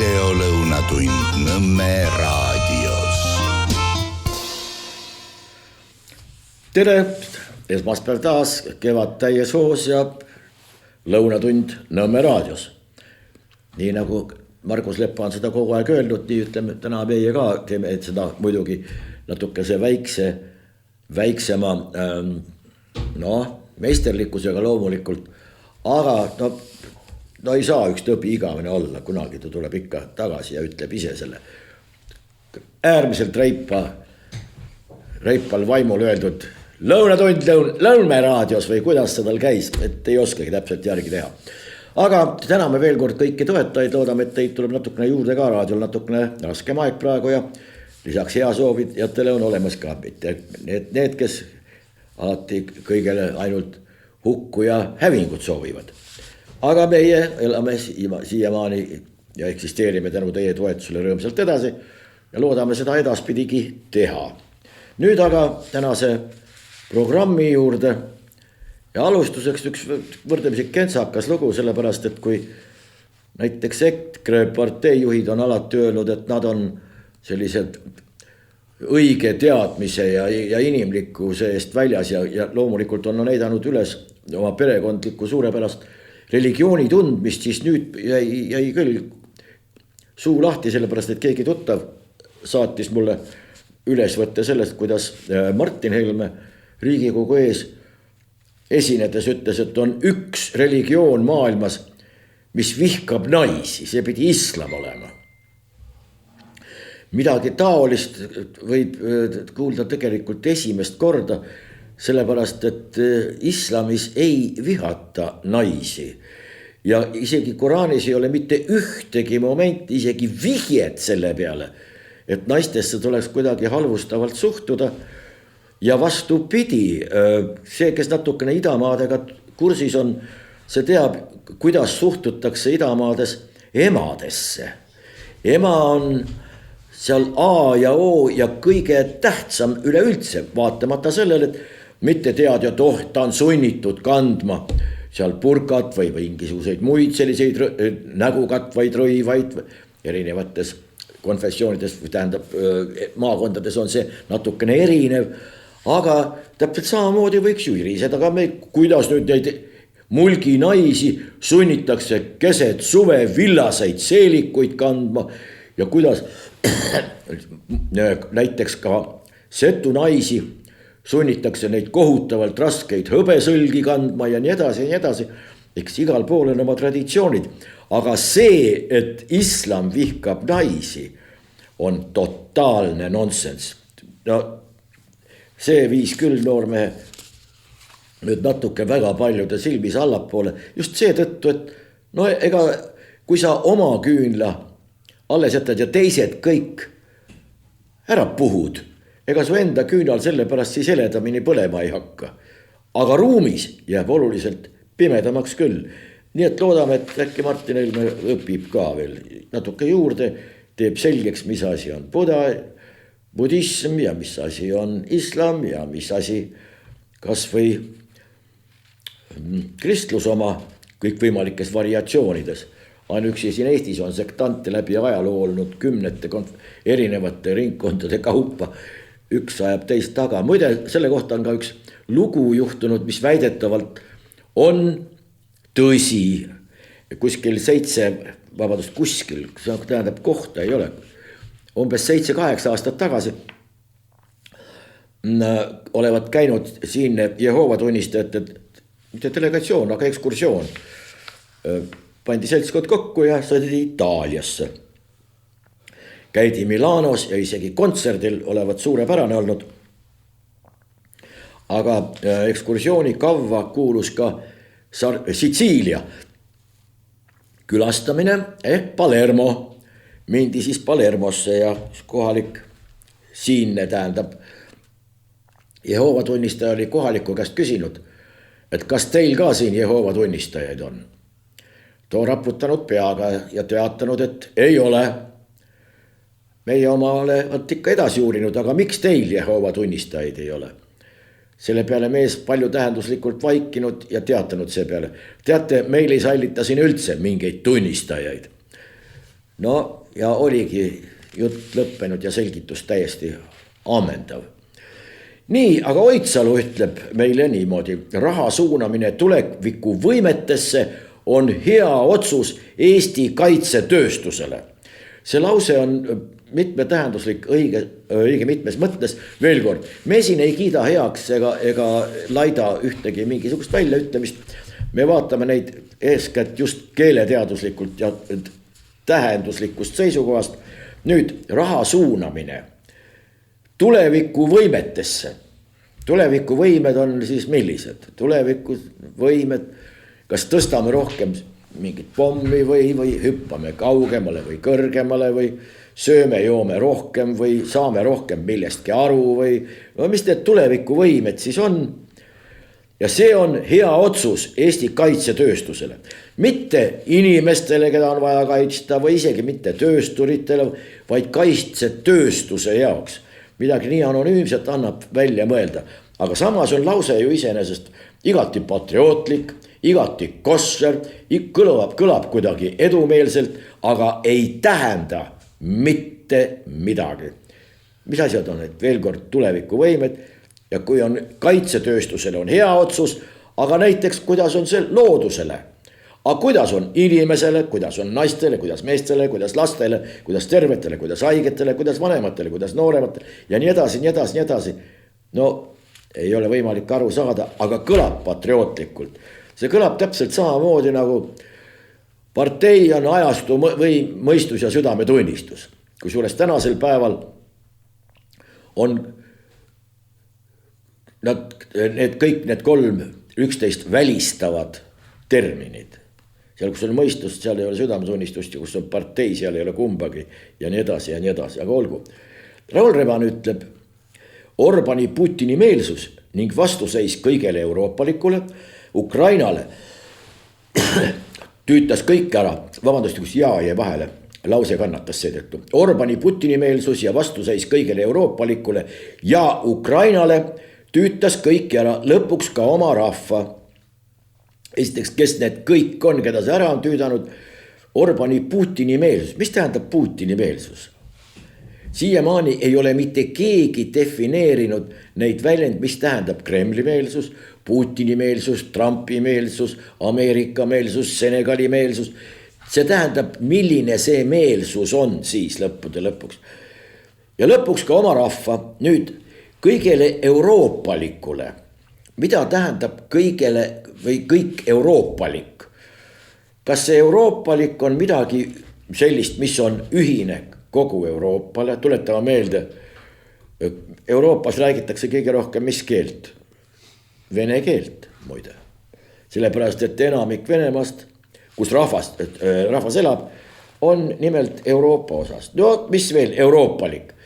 videolõunatund Nõmme raadios. Tere, esmaspäev taas, kevad täies hoos ja lõunatund Nõmme raadios. Nii nagu Margus Leppa on seda kogu aeg öelnud, nii ütleme täna meie ka teeme seda muidugi natukese väiksema meisterlikkusega loomulikult, aga no ei saa üks tõbi igavene olla, kunagi ta tuleb ikka tagasi ja ütleb ise selle äärmiselt reipal vaimul öeldud lõunatund Nõmme raadios või kuidas see tal käis, et ei oskagi täpselt järgi teha. Aga täname veel kord kõiki toetajaid, loodame, et teid tuleb natukene juurde ka raadiol, natukene raskem aeg praegu ja lisaks hea soovijatele on olemas ka need, kes alati kõigele ainult hukku ja hävingut soovivad. Aga meie elame siiamaani ja eksisteerime tänu teie toetusele rõõmsalt edasi ja loodame seda edaspidigi teha. Nüüd aga tänase programmi juurde ja alustuseks üks võrdlemisi kentsakas lugu, sellepärast et kui näiteks EKRE parteijuhid on alati öelnud, et nad on sellised õige teadmise ja inimlikkuse eest väljas ja loomulikult on näidanud üles oma perekondlikku suurepärast religiooni tundmist, siis nüüd jäi küll suu lahti, sellepärast et keegi tuttav saatis mulle ülesvõtte sellest, kuidas Martin Helme Riigikogu ees esinedes ütles, et on üks religioon maailmas, mis vihkab naisi, see pidi islam olema. Midagi taolist võib kuulda tegelikult esimest korda, sellepärast et islamis ei vihata naisi. Ja isegi Koraanis ei ole mitte ühtegi momenti, isegi vihjet selle peale, et naistesse tuleks kuidagi halvustavalt suhtuda. Ja vastupidi, see, kes natukene idamaadega kursis on, see teab, kuidas suhtutakse idamaades emadesse. Ema on seal A ja O ja kõige tähtsam üleüldse, vaatamata sellele, et mitte tead, et ta on sunnitud kandma seal purkat või mingisuguseid muid selliseid nägu katvaid rõivaid erinevates konfessioonides, tähendab maakondades on see natukene erinev, aga täpselt samamoodi võiks ju iriseda ka me, kuidas nüüd neid mulgi naisi sunnitakse keset suve villaseid seelikuid kandma ja kuidas näiteks ka setu naisi sunnitakse neid kohutavalt raskeid hõbesõlgi kandma ja nii edasi, eks igal pool on oma traditsioonid, aga see, et islam vihkab naisi, on totaalne nonsense. No see viis küll noormehe nüüd natuke väga paljude silmis allapoole, just seetõttu, et no ega kui sa oma küünla alles jätad ja teised kõik ära puhud, ega su enda küünal selle pärast siis heledamini põlema ei hakka. Aga ruumis jääb oluliselt pimedamaks küll. Nii et loodame, et äkki Martin Helme õpib ka veel natuke juurde, teeb selgeks, mis asi on budism ja mis asi on islam ja mis asi kas või kristlus oma kõikvõimalikes variatsioonides. Ainuüksi siin Eestis on sektante läbi ajaloo olnud kümnete erinevate ringkondade kaupa. Üks ajab teist taga. Muide, selle kohta on ka üks lugu juhtunud, mis väidetavalt on tõsi. Kuskil kuskil, see tähendab kohta ei ole. Umbes 7-8 aastat tagasi olevat käinud siin Jehoova tunnistajate mitte delegatsioon, aga ekskursioon. Pandi seltskond kokku ja sõdi Itaaliasse. Käidi Milanos ja isegi kontserdil olevat suurepärane olnud. Aga ekskursiooni kavva kuulus ka Sitsiilia külastamine ehk Palermo. Mindi siis Palermosse ja kohalik siinne tähendab. Jehoova tunnistaja oli kohaliku käest küsinud, et kas teil ka siin Jehoova tunnistajaid on? Too raputanud peaga ja teatanud, et ei ole. Meie omale on ikka edasi uurinud, aga miks teil Jehoova tunnistajaid ei ole? Selle peale mees palju tähenduslikult vaikinud ja teatanud see peale. Teate, meil ei sallita siin üldse mingeid tunnistajaid. no ja oligi jutt lõppenud ja selgitus täiesti ammendav. Nii, aga Oidsalu ütleb meile niimoodi: raha suunamine tuleviku võimetesse on hea otsus Eesti kaitsetööstusele. See lause on mitmetähenduslik, õige mitmes mõttes. Veel kord, me siin ei kiida heaks ega laida ühtegi mingisugust väljaütlemist. Me vaatame neid eeskätt just keeleteaduslikult ja tähenduslikust seisukohast. Nüüd raha suunamine tuleviku võimetesse. Tuleviku võimed on siis millised? Tuleviku võimed, kas tõstame rohkem mingit pommi või hüppame kaugemale või kõrgemale või sööme, joome rohkem või saame rohkem millestki aru või no mis need tuleviku võimed siis on? Ja see on hea otsus Eesti kaitsetööstusele. Mitte inimestele, keda on vaja kaitsta või isegi mitte töösturitele, vaid kaitsetööstuse jaoks. Midagi nii anonüümset annab välja mõelda. Aga samas on lause ju iseenesest igati patriootlik, igati kosser, kõlab kuidagi edumeelselt, aga ei tähenda mitte midagi. Mis asjad on, et veel kord tulevikuvõimed ja kui on kaitsetööstusele on hea otsus, aga näiteks kuidas on see loodusele, aga kuidas on inimesele, kuidas on naistele, kuidas meestele, kuidas lastele, kuidas tervetele, kuidas haigetele, kuidas vanematele, kuidas noorematele ja nii edasi, nii edasi, nii edasi. No ei ole võimalik aru saada, aga kõlab patriootlikult. See kõlab täpselt samamoodi nagu partei on ajastu või mõistus ja südametunnistus. Kusjuures tänasel päeval on need kõik need kolm üksteist välistavad terminid. Seal, kus on mõistus, seal ei ole südametunnistust ja kus on partei, seal ei ole kumbagi ja nii edasi ja nii edasi. Aga olgu. Raul Reban ütleb: Orbani Putini meelsus ning vastuseis kõigele euroopalikule Ukrainale tüütas kõik ära, vabandust, kus ja jäi vahele, lause kannatas seetõttu. Orbani Putini meelsus ja vastuseis kõigele euroopalikule ja Ukrainale tüütas kõik ära, lõpuks ka oma rahva. Esiteks, kes need kõik on, keda see ära on tüüdanud, Orbani Putini meelsus. Mis tähendab Putini meelsus? Siiamaani ei ole mitte keegi defineerinud neid väljend, mis tähendab Kremli meelsus, Putini meelsus, Trumpi meelsus, Ameerika meelsus, Senegali meelsus. See tähendab, milline see meelsus on siis lõppude lõpuks. Ja lõpuks ka oma rahva. Nüüd kõigele euroopalikule. Mida tähendab kõigele või kõik euroopalik? Kas see euroopalik on midagi sellist, mis on ühine kogu Euroopale? Tuletama meelde, Euroopas räägitakse kõige rohkem mis keelt? Vene keelt muide. Sellepärast, et enamik Venemaast, kus rahvas elab, on nimelt Euroopa osas. No mis veel euroopalik?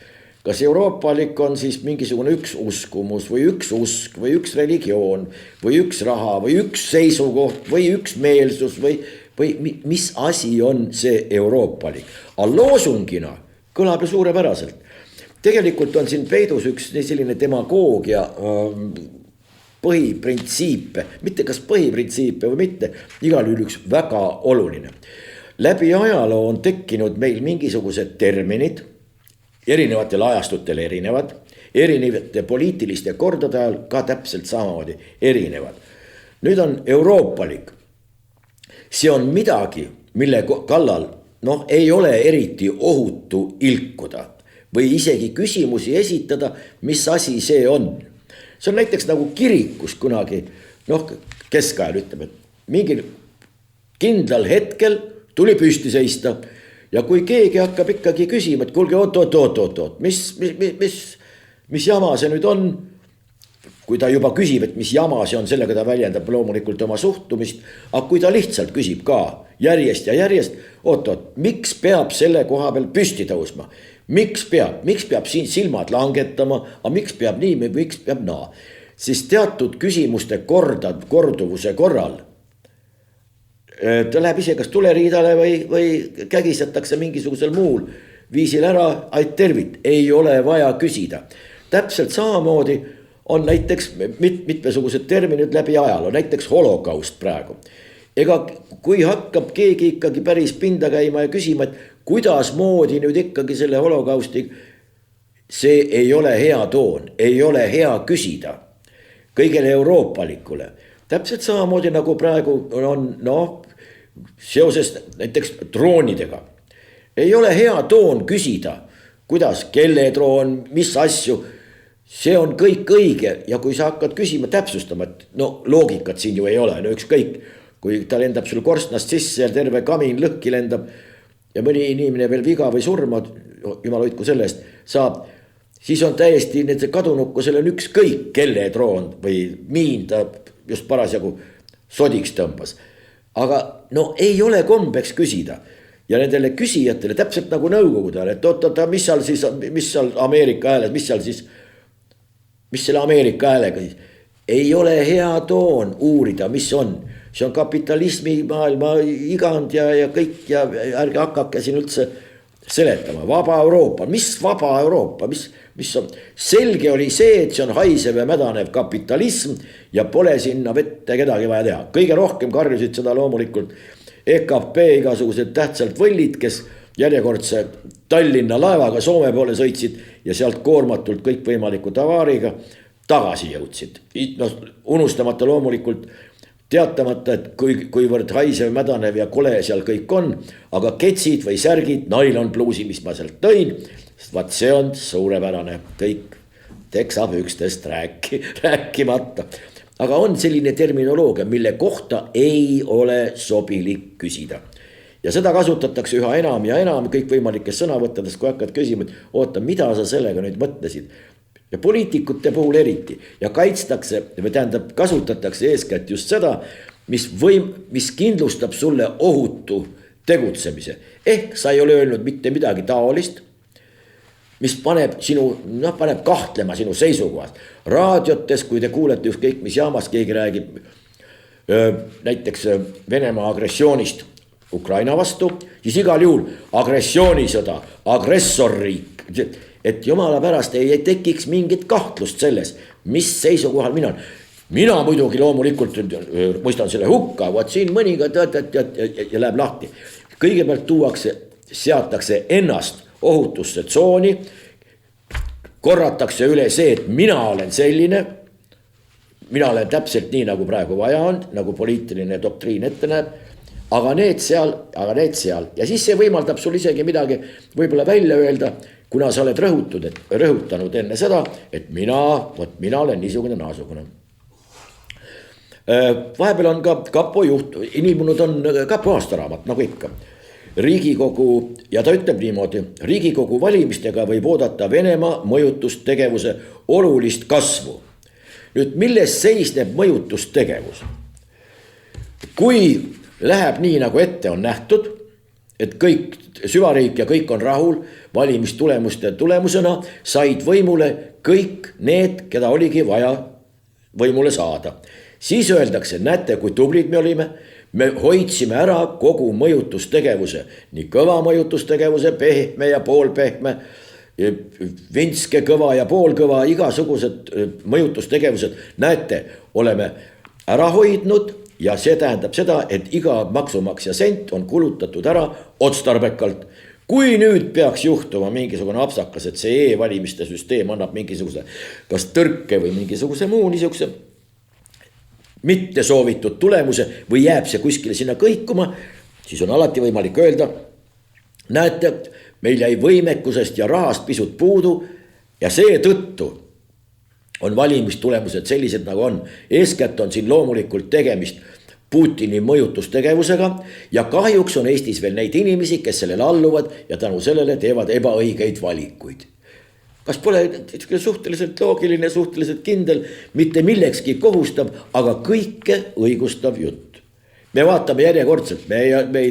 Kas euroopalik on siis mingisugune üks uskumus või üks usk või üks religioon või üks raha või üks seisukoht või üks meelsus või mis asi on see euroopalik? Aga loosungina kõlab ju suurepäraselt. Tegelikult on siin peidus üks selline demagoogia põhiprintsiipe, mitte kas põhiprintsiipe või mitte, igal juhul üks väga oluline. Läbi ajaloo on tekkinud meil mingisugused terminid, erinevatel ajastutel erinevad, erinevate poliitiliste kordade ajal ka täpselt samamoodi erinevad. Nüüd on euroopalik. See on midagi, mille kallal ei ole eriti ohutu ilkuda või isegi küsimusi esitada, mis asi see on. See on näiteks nagu kirikus kunagi, keskajal ütleb, et mingil kindlal hetkel tuli püsti seista ja kui keegi hakkab ikkagi küsima, et kuulge, oot, mis jama see nüüd on? Kui ta juba küsib, et mis jama see on, sellega ta väljendab loomulikult oma suhtumist, aga kui ta lihtsalt küsib ka järjest ja järjest, oot, miks peab selle koha peal püsti tõusma? Miks peab siin silmad langetama, aga miks peab nii, miks peab naa? Siis teatud küsimuste korduvuse korral ta läheb ise kas tuleriidale või kägisetakse mingisugusel muul viisil ära, tervit, ei ole vaja küsida. Täpselt samamoodi on näiteks mitmesugused terminid läbi ajaloo, näiteks holokaust praegu. Ega kui hakkab keegi ikkagi päris pinda käima ja küsima, et kuidas moodi nüüd ikkagi selle holokausti, see ei ole hea toon, ei ole hea küsida kõigele euroopalikule. Täpselt samamoodi nagu praegu on seoses näiteks droonidega. Ei ole hea toon küsida, kuidas, kelle droon, mis asju. See on kõik õige ja kui sa hakkad küsima, täpsustama, et loogikat siin ju ei ole, ükskõik. Kui ta lendab sul korstnast sisse ja terve kamin lõhki lendab ja mõni inimene veel viga või surma, jumal hoidku selle eest, saab, siis on täiesti need kadunukku, seal on ükskõik kelle droon või miin ta just parasjagu sodiks tõmbas. Aga ei ole kombeks küsida ja nendele küsijatele täpselt nagu nõukogudele, et oot, mis seal Ameerika hääles, mis selle Ameerika häälega siis? Ei ole hea toon uurida, mis on. See on kapitalismi maailma igand ja kõik ja ärge hakake siin üldse seletama. Vaba Euroopa, mis vaba Euroopa, mis on? Selge oli see, et see on haisev ja mädanev kapitalism ja pole sinna vette kedagi vaja teha. Kõige rohkem karjusid seda loomulikult EKP igasugused tähtsalt võllid, kes järjekordse Tallinna laevaga Soome poole sõitsid ja sealt koormatult kõikvõimaliku tavaariga tagasi jõudsid. Unustamata loomulikult teatamata, et kuivõrd haisev, mädanev ja kole seal kõik on, aga ketsid või särgid, nailonpluusi, mis ma sealt tõin, vaat see on suurepärane, kõik teksab üksteist rääkimata. Aga on selline terminoloogia, mille kohta ei ole sobilik küsida. Ja seda kasutatakse üha enam ja enam kõikvõimalikes sõnavõttades, kui hakkad küsima, et oota, mida sa sellega nüüd mõtlesid. Ja poliitikute puhul eriti ja kaitstakse, tähendab, kasutatakse eeskätt just seda, mis kindlustab sulle ohutu tegutsemise. Ehk sa ei ole öelnud mitte midagi taolist, mis paneb paneb kahtlema sinu seisukohast. Raadiotes, kui te kuulete ükskõik mis jaamas, keegi räägib näiteks Venemaa agressioonist Ukraina vastu, siis igal juhul agressioonisõda, agressorriik, et jumala pärast ei tekiks mingit kahtlust selles, mis seisukohal mina on. Mina muidugi loomulikult mõistan selle hukka, vaat siin mõniga ja läheb lahti. Kõigepealt seatakse ennast ohutusse tsooni, korratakse üle see, et mina olen selline, mina olen täpselt nii, nagu praegu vaja on, nagu poliitiline doktriin ette näeb, aga need seal. Ja siis see võimaldab sul isegi midagi võib-olla välja öelda, kuna sa oled rõhutanud enne seda, et mina olen niisugune naasugune. Vahepeal on ka kapo juht, inimunud on kapo aastaraamat, nagu ikka. Riigikogu, ja ta ütleb niimoodi, Riigikogu valimistega võib oodata Venemaa mõjutustegevuse olulist kasvu. Nüüd, milles seisneb mõjutustegevus? Kui läheb nii, nagu ette on nähtud, et kõik süvariik ja kõik on rahul, valimistulemuste tulemusena said võimule kõik need, keda oligi vaja võimule saada. Siis öeldakse, näete, kui tublid me olime, me hoidsime ära kogu mõjutustegevuse, nii kõva mõjutustegevuse, pehme ja poolpehme, vintske kõva ja poolkõva, igasugused mõjutustegevused, näete, oleme ära hoidnud. Ja see tähendab seda, et iga maksumaksja sent on kulutatud ära otstarbekalt. Kui nüüd peaks juhtuma mingisugune apsakas, et see e-valimiste süsteem annab mingisuguse kas tõrke või mingisuguse muu niisuguse mitte soovitud tulemuse või jääb see kuskile sinna kõikuma, siis on alati võimalik öelda, näete, meil jäi võimekusest ja rahast pisut puudu ja see tõttu on valimistulemused sellised, nagu on. Eeskätt on siin loomulikult tegemist Putini mõjutustegevusega ja kahjuks on Eestis veel neid inimesi, kes sellele alluvad ja tänu sellele teevad ebaõigeid valikuid. Kas pole suhteliselt loogiline, suhteliselt kindel, mitte millekski kohustab, aga kõike õigustav jutt. Me vaatame järjekordselt, me ei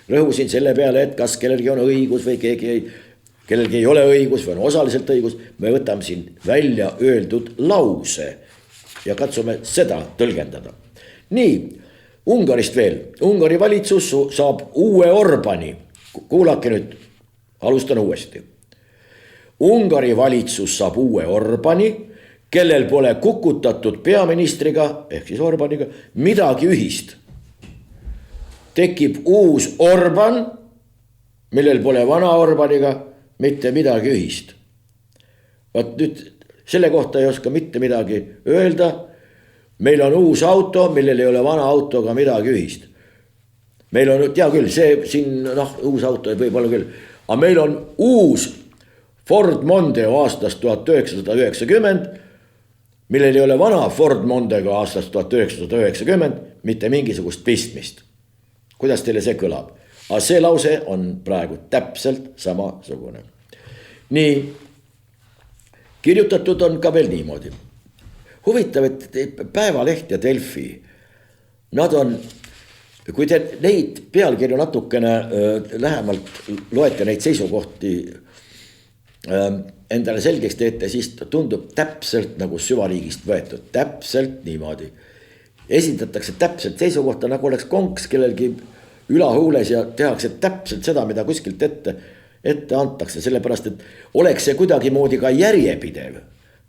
rõhu siin selle peale, et kas kellelgi on õigus või kellelgi ei ole õigus või on osaliselt õigus, me võtame siin välja öeldud lause ja katsume seda tõlgendada. Nii, Ungarist veel. Ungari valitsus saab uue Orbani. Kuulake nüüd, alustan uuesti. Ungari valitsus saab uue Orbani, kellel pole kukutatud peaministriga, ehk siis Orbaniga, midagi ühist. Tekib uus Orban millel pole vana Orbaniga mitte midagi ühist. Vaat nüüd selle kohta ei oska mitte midagi öelda. Meil on uus auto, millel ei ole vana autoga midagi ühist. Meil on, tea küll, see siin, uus auto võib olla küll, aga meil on uus Ford Mondeo aastast 1990, millel ei ole vana Ford Mondeo aastast 1990 mitte mingisugust pistmist. Kuidas teile see kõlab? Aga see lause on praegu täpselt samasugune. Nii, kirjutatud on ka veel niimoodi. Huvitav, et Päevaleht ja Delfi, nad on, kui te neid pealkirju natukene lähemalt loete, neid seisukohti endale selgeks teete, siis tundub täpselt nagu süvariigist võetud, täpselt niimoodi. Esindatakse täpselt seisukohta, nagu oleks konks kellelgi ülahuules ja tehakse täpselt seda, mida kuskilt ette antakse, sellepärast, et oleks see kuidagi moodi ka järjepidev.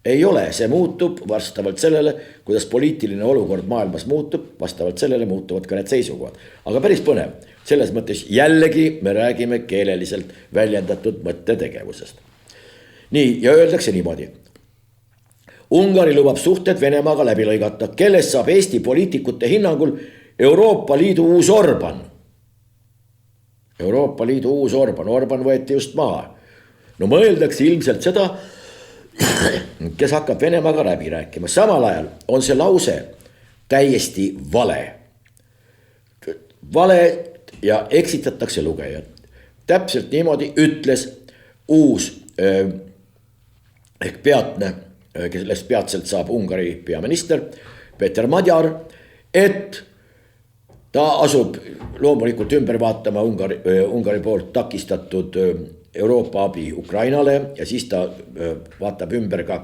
Ei ole, see muutub vastavalt sellele, kuidas poliitiline olukord maailmas muutub, vastavalt sellele muutuvad ka need seisukohad. Aga päris põnev, selles mõttes jällegi me räägime keeleliselt väljendatud mõttetegevusest. Nii, ja öeldakse niimoodi. Ungari lubab suhted Venemaaga läbi lõigata, kellest saab Eesti poliitikute hinnangul Euroopa Liidu uus Orban. Euroopa Liidu uus Orban, Orban võeti just maha. No mõeldakse ilmselt seda, kes hakkab Venemaaga läbi rääkima. Samal ajal on see lause täiesti vale. Vale ja eksitatakse lugejat. Täpselt niimoodi ütles uus ehk peatne, kellest peatselt saab Ungari peaminister Peter Magyar, et ta asub loomulikult ümber vaatama Ungari poolt takistatud Euroopa abi Ukrainale ja siis ta vaatab ümber ka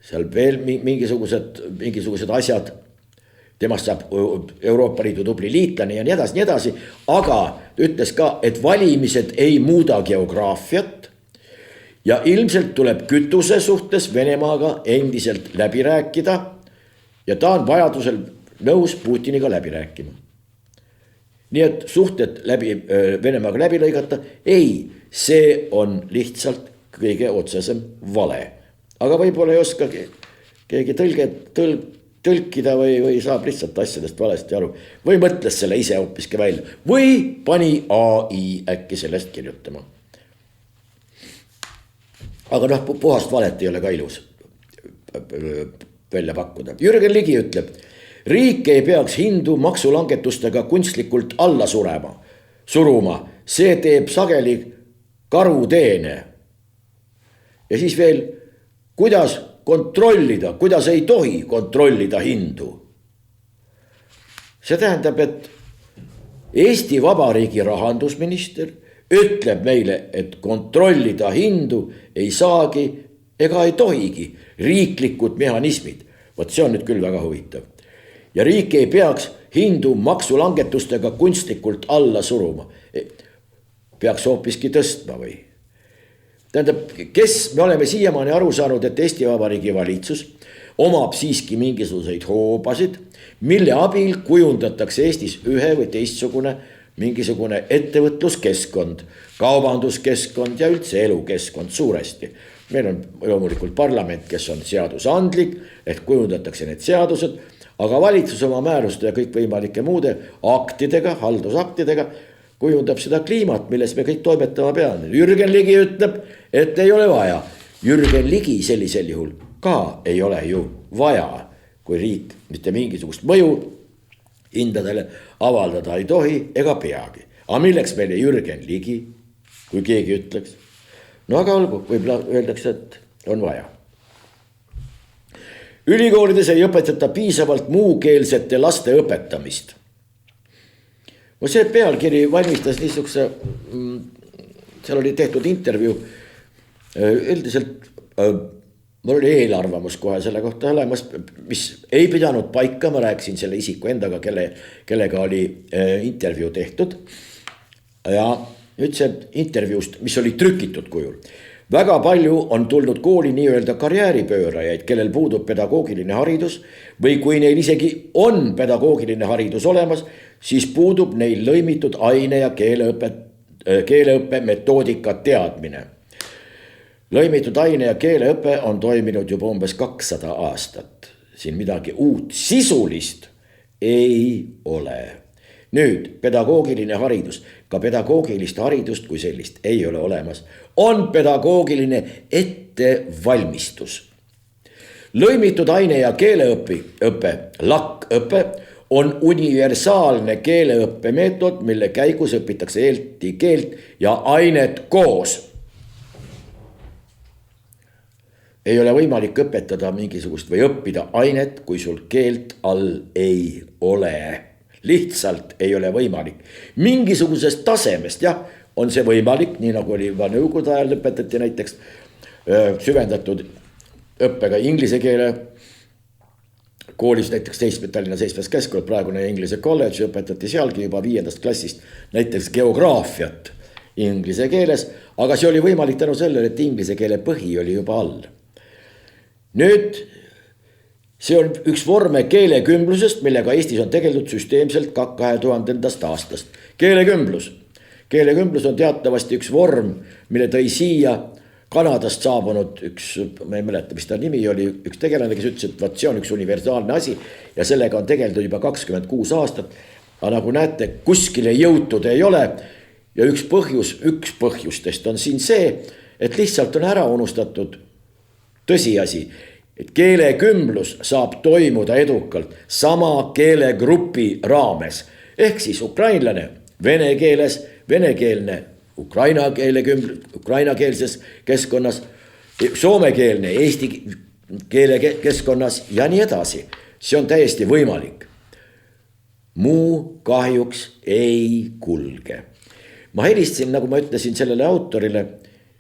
seal veel mingisugused asjad. Temast saab Euroopa Liidu tubli liitlane ja nii edasi, aga ütles ka, et valimised ei muuda geograafiat ja ilmselt tuleb kütuse suhtes Venemaaga endiselt läbi rääkida ja ta on vajadusel nõus Putiniga läbi rääkima. Nii et suhted Venemaaga läbi lõigata, ei, see on lihtsalt kõige otsesem vale. Aga võib-olla ei oska keegi tõlkida või saab lihtsalt asjadest valesti aru. Või mõtles selle ise hoopiski välja. Või pani AI äkki sellest kirjutama. Aga puhast valet ei ole ka ilus välja pakkuda. Jürgen Ligi ütleb, riik ei peaks hindu maksulangetustega kunstlikult alla suruma. See teeb sageli karuteene. Ja siis veel, kuidas kontrollida, kuidas ei tohi kontrollida hindu. See tähendab, et Eesti Vabariigi rahandusminister ütleb meile, et kontrollida hindu ei saagi ega ei tohigi riiklikud mehhanismid. Vot see on nüüd küll väga huvitav. Ja riik ei peaks hindu maksulangetustega kunstlikult alla suruma. Peaks hoopiski tõstma või? Tähendab, me oleme siiamaani aru saanud, et Eesti Vabariigi valitsus omab siiski mingisuguseid hoobasid, mille abil kujundatakse Eestis ühe või teistsugune mingisugune ettevõtluskeskkond, kaubanduskeskkond ja üldse elukeskkond suuresti. Meil on loomulikult parlament, kes on seadusandlik, ehk kujundatakse need seadused, aga valitsus oma määruste ja kõikvõimalike muude aktidega, haldusaktidega kujundab seda kliimat, milles me kõik toimetama peame. Jürgen Ligi ütleb, et ei ole vaja. Jürgen Ligi sellisel juhul ka ei ole ju vaja, kui riik mitte mingisugust mõju hindadele avaldada ei tohi ega peagi. Aga milleks meile Jürgen Ligi, kui keegi ütleks? No aga olgu, võib-olla öeldakse, et on vaja. Ülikoolides ei õpetata piisavalt muukeelsete laste õpetamist. See pealkiri valmistas niisuguse, seal oli tehtud intervjuu, üldiselt mul oli eelarvamus kohe selle kohta olemas, mis ei pidanud paika, ma rääkisin selle isiku endaga, kellega oli intervjuu tehtud ja nüüd see intervjuust, mis oli trükitud kujul. Väga palju on tulnud kooli nii-öelda karjääripöörajaid, kellel puudub pedagoogiline haridus või kui neil isegi on pedagoogiline haridus olemas, siis puudub neil lõimitud aine- ja keeleõpet keeleõppe metoodika teadmine. Lõimitud aine- ja keeleõpe on toiminud juba umbes 200 aastat. Siin midagi uut sisulist ei ole. Nüüd pedagoogiline haridus, ka pedagoogilist haridust kui sellist ei ole olemas. On pedagoogiline ettevalmistus. Lõimitud aine- ja keeleõpe, LAK-õpe on universaalne keeleõppe meetod, mille käigus õpitakse eesti keelt ja ainet koos. Ei ole võimalik õpetada mingisugust või õppida ainet, kui sul keelt all ei ole. Lihtsalt ei ole võimalik. Mingisugusest tasemest, jah, on see võimalik, nii nagu oli juba nõukogude ajal õpetati näiteks süvendatud õppega inglise keele koolis, näiteks Tallinna 7. keskkool, praegune Inglise kolledž, õpetati sealgi juba 5. klassist näiteks geograafiat inglise keeles, aga see oli võimalik tänu sellele, et inglise keele põhi oli juba all. Nüüd see on üks vorme keelekümblusest, millega Eestis on tegeldud süsteemselt 2000. aastast. Keelekümblus on teatavasti üks vorm, mille tõi siia Kanadast saabunud üks, ma ei mäleta, mis ta nimi oli, üks tegelane, kes ütles, et vaat see on üks universaalne asi ja sellega on tegeldud juba 26 aastat. Aga nagu näete, kuskile jõutud ei ole ja üks põhjustest on siin see, et lihtsalt on ära unustatud tõsiasi, et keelekümblus saab toimuda edukalt sama keelegrupi raames. Ehk siis ukrainlane vene keeles, venekeelne ukrainakeelses keskkonnas, soomekeelne eesti keele keskkonnas ja nii edasi. See on täiesti võimalik. Muu kahjuks ei kulge. Ma helistasin, nagu ma ütlesin sellele autorile,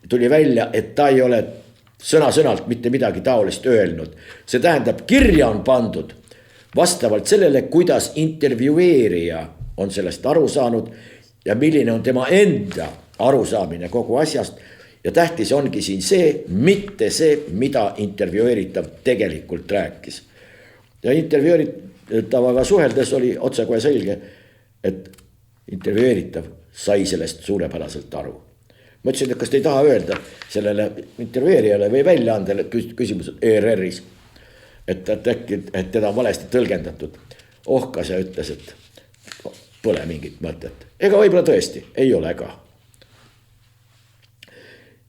tuli välja, et ta ei ole sõna-sõnalt mitte midagi taolist öelnud. See tähendab, kirja on pandud vastavalt sellele, kuidas intervjueerija on sellest aru saanud ja milline on tema enda arusaamine kogu asjast. Ja tähtis ongi siin see, mitte see, mida intervjueeritav tegelikult rääkis. Ja intervjueeritavaga suheldes oli otsekohe selge, et intervjueeritav sai sellest suurepäraselt aru. Ma ütlesin, et kas te ei taha öelda sellele intervjueerijale või väljaandele küsimused ERR-is, et teda on valesti tõlgendatud. Ohkas ja ütles, et pole mingit mõtet. Ega võib-olla tõesti ei ole ka.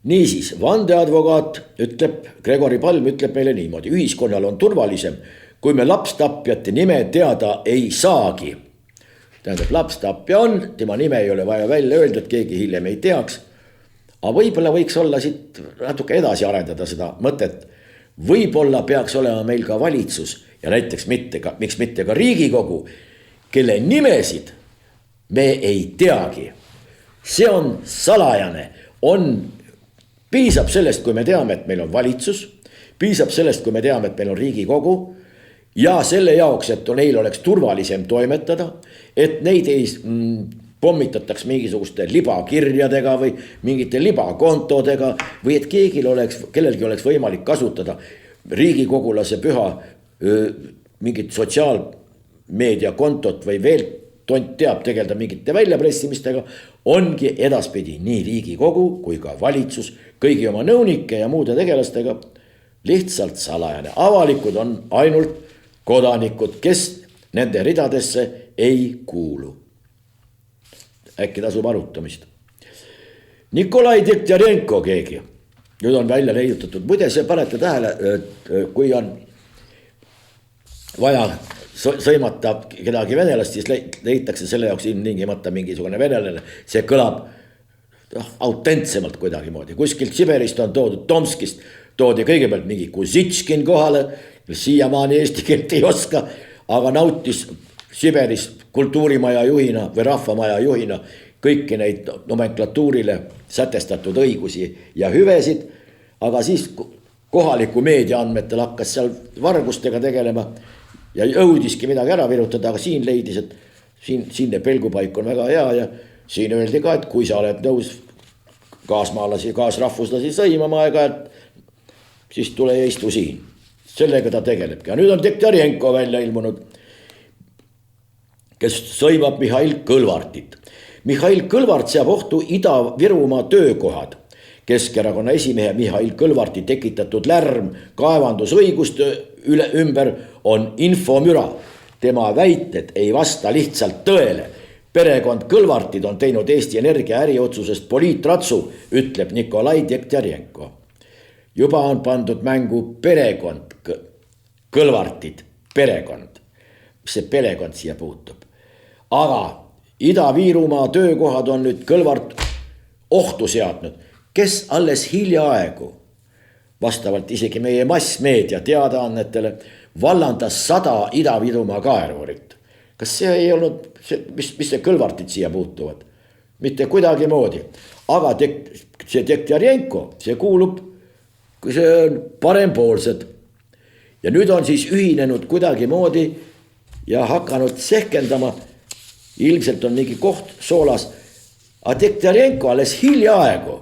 Niisiis, vandeadvokaat Gregori Palm ütleb meile niimoodi. Ühiskonnal on turvalisem, kui me lapstapjate nime teada ei saagi. Tähendab, lapstapja on, tema nime ei ole vaja välja öelda, et keegi hiljem ei teaks. Aga võib-olla võiks olla siit natuke edasi arendada seda mõtet. Võib-olla peaks olema meil ka valitsus ja näiteks miks mitte ka Riigikogu, kelle nimesid me ei teagi. See on salajane, piisab sellest, kui me teame, et meil on valitsus, piisab sellest, kui me teame, et meil on Riigikogu ja selle jaoks, et neil oleks turvalisem toimetada, et neid ei pommitataks mingisuguste libakirjadega või mingite libakontodega või et kellelgi oleks võimalik kasutada riigikogulase püha mingit sotsiaalmeediakontot või veel tont teab tegeleda mingite väljapressimistega, ongi edaspidi nii Riigikogu kui ka valitsus kõigi oma nõunike ja muude tegelastega lihtsalt salajane. Avalikud on ainult kodanikud, kes nende ridadesse ei kuulu. Äkki tasub arutamist. Nikolai Degtyarenko keegi. Nüüd on välja leiutatud. Muide, see panete tähele, kui on vaja sõimata kedagi venelast, siis leitakse selle jaoks ilmtingimata mingisugune venelane. See kõlab autentsemalt kuidagi moodi. Kuskilt Siberist on toodud, Tomskist toodi kõigepealt mingi Kuzitškin kohale, siiamaani eesti keelt ei oska, aga nautis Siberis kultuurimaja juhina või rahvamaja juhina kõiki neid nomenklatuurile sätestatud õigusi ja hüvesid, aga siis kohaliku meedia andmetel hakkas seal vargustega tegelema ja jõudiski midagi ära virutada, aga siin leidis, et siinne pelgupaik on väga hea ja siin öeldi ka, et kui sa oled nõus kaasmaalasi, kaasrahvuslasi sõimama aega, siis tule ja istu siin. Sellega ta tegelebki. Ja nüüd on Degtyarenko välja ilmunud, kes sõimab Mihhail Kõlvartit. Mihhail Kõlvart seab ohtu Ida-Virumaa töökohad. Keskerakonna esimehe Mihhail Kõlvarti tekitatud lärm kaevandusõiguste ümber on infomüra. Tema väited ei vasta lihtsalt tõele. Perekond Kõlvartid on teinud Eesti Energia äriotsusest poliitratsu, ütleb Nikolai Dektjarjenko. Juba on pandud mängu perekond Kõlvartid, perekond. Mis see perekond siia puutub? Aga Ida-Virumaa töökohad on nüüd Kõlvart ohtu seadnud, kes alles hiljaaegu, vastavalt isegi meie massmeedia teadaannetele, vallandas 100 Ida-Virumaa kaevurit. Kas see ei olnud, mis see Kõlvartid siia puutuvad? Mitte kuidagi moodi. Aga see Dektjarjenko, see kuulub, kui see on parempoolsed. Ja nüüd on siis ühinenud kuidagi moodi ja hakanud sehkendama. Ilmselt on mingi koht soolas. Aga Dektjarjenko alles hiljaaegu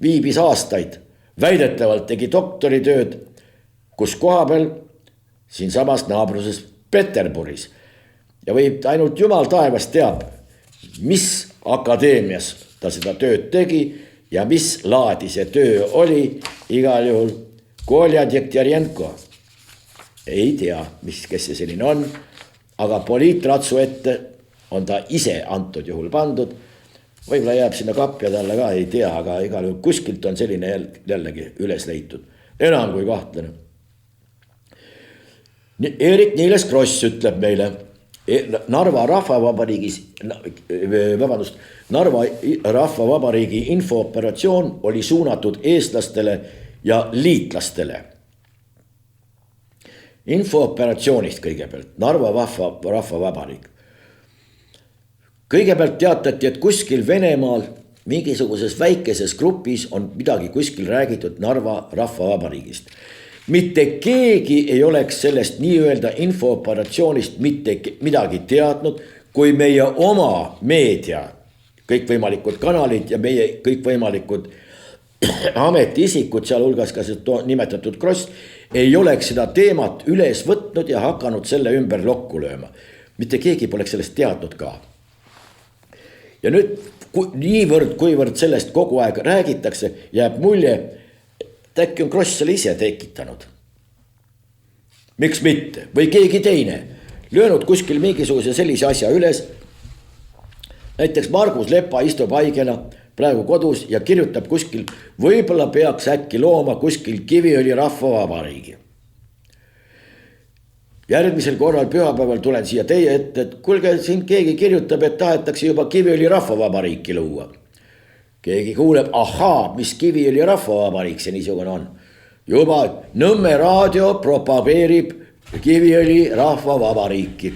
viibis aastaid. Väidetavalt tegi doktoritööd, kus koha peal siin samas naabruses Peterburis. Ja võib ainult Jumal taevas teab, mis akadeemias ta seda tööd tegi ja mis laadi see töö oli. Igal juhul Kolja Dektjarjenko ei tea, kes see selline on, aga poliitratsu ette on ta ise antud juhul pandud. Võib-olla jääb sinna kapja talle ka, ei tea, aga igal juhul kuskilt on selline jällegi üles leitud. Enam kui kahtlane. Eerik-Niiles Kross ütleb meile, Narva Rahvavabariigi infooperatsioon oli suunatud eestlastele ja liitlastele. Infooperatsioonist kõigepealt, Narva Rahvavabariik. Kõigepealt teatati, et kuskil Venemaal mingisuguses väikeses grupis on midagi kuskil räägitud Narva Rahvavabariigist. Mitte keegi ei oleks sellest nii-öelda infooperatsioonist mitte midagi teadnud, kui meie oma meedia, kõikvõimalikud kanalid ja meie kõikvõimalikud ametiisikud, sealhulgas ka see nimetatud Kross, ei oleks seda teemat üles võtnud ja hakanud selle ümber lokku lööma. Mitte keegi poleks sellest teadnud ka. Ja nüüd niivõrd, kuivõrd sellest kogu aeg räägitakse, jääb mulje, et äkki on Kross selle ise tekitanud. Miks mitte? Või keegi teine löönud kuskil mingisuguse sellise asja üles. Näiteks Margus Lepa istub haigena praegu kodus ja kirjutab kuskil, võib-olla peaks äkki looma kuskil Kiviõli Rahvavabariigi. Järgmisel korral pühapäeval tulen siia teie ette, et kuulge, siin keegi kirjutab, et tahetakse juba Kiviõli Rahvavabariiki luua. Keegi kuuleb, ahaa, mis Kiviõli Rahvavabariik see niisugune on. Juba Nõmme raadio propageerib Kiviõli Rahvavabariiki.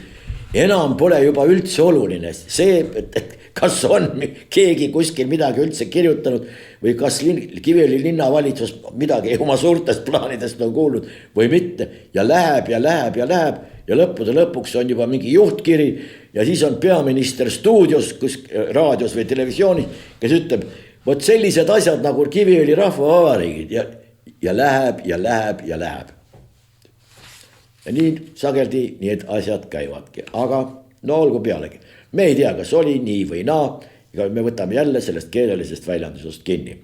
Enam pole juba üldse oluline see, et kas on keegi kuskil midagi üldse kirjutanud või kas Kiviõli linnavalitsus midagi oma suurtest plaanidest on kuulnud või mitte. Ja läheb ja lõppude lõpuks on juba mingi juhtkiri ja siis on peaminister stuudios, kus raadios või televisioonis, kes ütleb, võt sellised asjad nagu Kiviõli Rahvavabariigid ja läheb. Ja nii sageldi need asjad käivadki, aga no olgu pealegi. Me ei tea, kas oli nii või naa, ja me võtame jälle sellest keelelisest väljendusest kinni.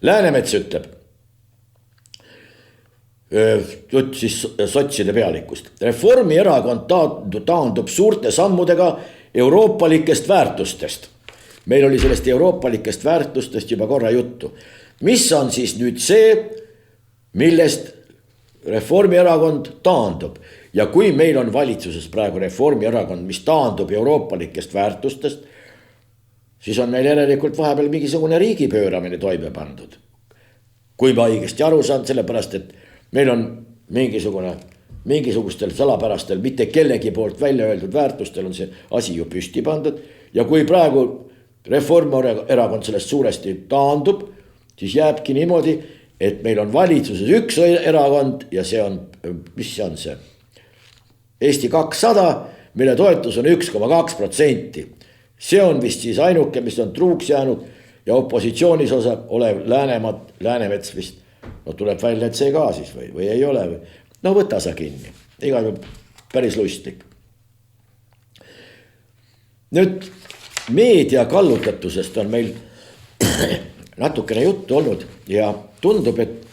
Läänemets ütleb, jutt siis sotside pealikust. Reformierakond taandub suurte sammudega euroopalikest väärtustest. Meil oli sellest euroopalikest väärtustest juba korra juttu. Mis on siis nüüd see, millest Reformierakond taandub ja kui meil on valitsuses praegu Reformierakond, mis taandub euroopalikest väärtustest, siis on meil järelikult vahepeal mingisugune riigipööramine toime pandud. Kui ma õigesti aru saan, sellepärast, et meil on mingisugustel salapärastel, mitte kellegi poolt välja öeldud väärtustel on see asi ju püsti pandud ja kui praegu Reformierakond sellest suuresti taandub, siis jääbki niimoodi, et meil on valitsuses üks erakond ja see on, mis see on see? Eesti 200, mille toetus on 1,2%. See on vist siis ainuke, mis on truuks jäänud ja opositsioonis olev Läänemets vist. No tuleb välja, et see ka siis või ei ole. No võta sa kinni, igal päris lustik. Nüüd meedia kallutatusest on meil natukene juttu olnud ja tundub, et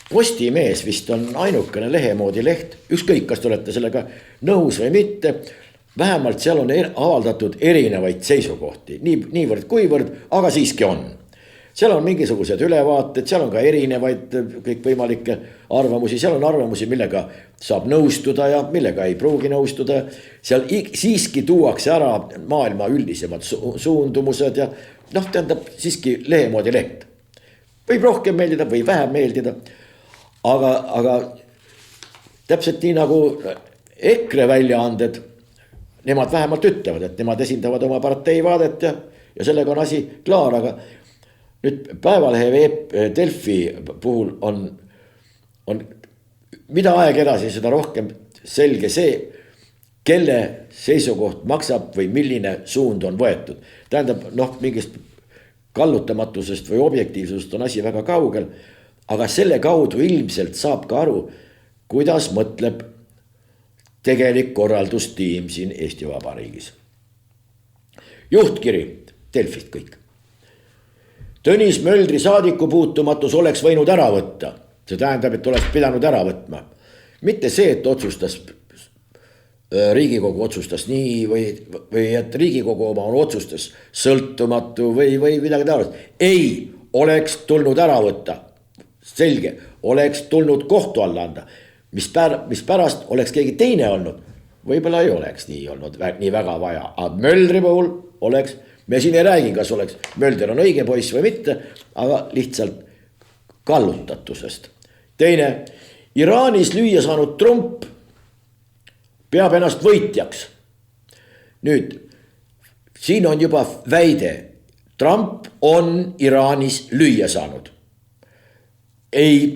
Postimees vist on ainukene lehemoodi leht, ükskõik, kas te olete sellega nõus või mitte. Vähemalt seal on avaldatud erinevaid seisukohti, niivõrd kuivõrd, aga siiski on. Seal on mingisugused ülevaated, seal on ka erinevaid kõikvõimalikke arvamusi, seal on arvamusi, millega saab nõustuda ja millega ei pruugi nõustuda. Seal siiski tuuakse ära maailma üldisemad suundumused ja tähendab siiski lehemoodi leht. Võib rohkem meeldida või vähem meeldida, aga täpselt nii nagu EKRE väljaanded, nemad vähemalt ütlevad, et nemad esindavad oma partei vaadet ja sellega on asi klaar, aga nüüd Päevalehe Delfi puhul on mida aeg edasi, seda rohkem selge see, kelle seisukoht maksab või milline suund on võetud. Tähendab, mingist kallutamatusest või objektiivsusest on asi väga kaugel, aga selle kaudu ilmselt saab ka aru, kuidas mõtleb tegelik korraldustiim siin Eesti Vabariigis. Juhtkiri, Delfist kõik. Tõnis Möldri saadikupuutumatus oleks võinud ära võtta. See tähendab, et oleks pidanud ära võtma. Mitte see, et Riigikogu otsustas nii või et Riigikogu oma otsustas sõltumatu või midagi taolist. Ei, oleks tulnud ära võtta. Selge, oleks tulnud kohtu alla anda, mis pärast oleks keegi teine olnud. Võib-olla ei oleks nii olnud nii väga vaja, aga Möldri puhul oleks, me siin ei räägi, kas oleks Mölder on õige poiss või mitte, aga lihtsalt kallutatusest. Teine, Iraanis lüüa saanud Trump peab ennast võitjaks. Nüüd, siin on juba väide, Trump on Iraanis lüüa saanud. Ei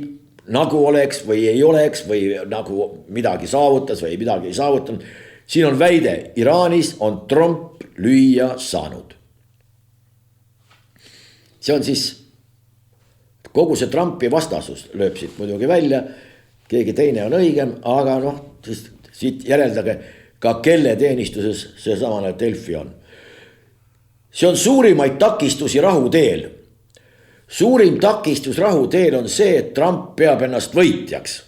nagu oleks või ei oleks või nagu midagi saavutas või midagi ei saavutanud. Siin on väide, Iraanis on Trump lüüa saanud. See on siis, kogu see Trumpi vastasus lööb siit muidugi välja, keegi teine on õigem, aga siis siit järeldage ka kelle teenistuses see samane Delfi on. See on suurimaid takistusi rahuteel. Suurim takistus rahuteel on see, et Trump peab ennast võitjaks.